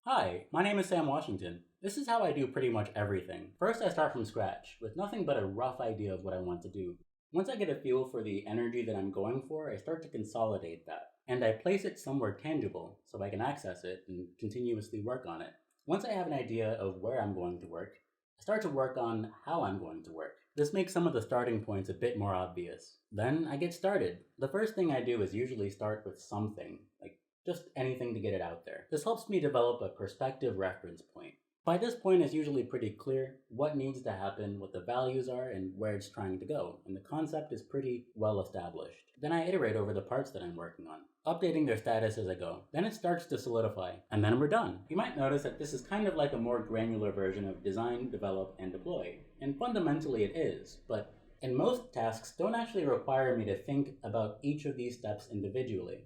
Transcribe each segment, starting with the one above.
Hi, my name is Sam Washington. This is how I do pretty much everything. First, I start from scratch, with nothing but a rough idea of what I want to do. Once I get a feel for the energy that I'm going for, I start to consolidate that, and I place it somewhere tangible so I can access it and continuously work on it. Once I have an idea of where I'm going to work, I start to work on how I'm going to work. This makes some of the starting points a bit more obvious. Then I get started. The first thing I do is usually start with something, like just anything to get it out there. This helps me develop a perspective reference point. By this point, it's usually pretty clear what needs to happen, what the values are, and where it's trying to go, and the concept is pretty well established. Then I iterate over the parts that I'm working on, updating their status as I go. Then it starts to solidify, and then we're done. You might notice that this is kind of like a more granular version of design, develop, and deploy, and fundamentally it is, but and most tasks don't actually require me to think about each of these steps individually.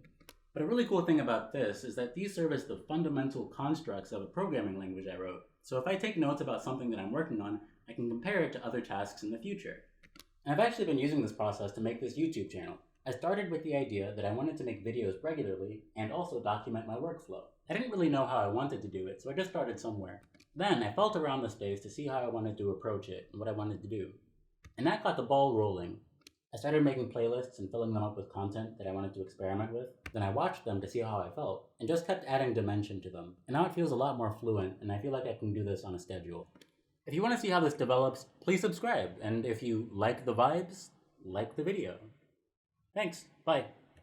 But a really cool thing about this is that these serve as the fundamental constructs of a programming language I wrote. So if I take notes about something that I'm working on, I can compare it to other tasks in the future. And I've actually been using this process to make this YouTube channel. I started with the idea that I wanted to make videos regularly and also document my workflow. I didn't really know how I wanted to do it, so I just started somewhere. Then I felt around the space to see how I wanted to approach it and what I wanted to do. And that got the ball rolling. I started making playlists and filling them up with content that I wanted to experiment with. Then I watched them to see how I felt, and just kept adding dimension to them. And now it feels a lot more fluent, and I feel like I can do this on a schedule. If you want to see how this develops, please subscribe, and if you like the vibes, like the video. Thanks, bye.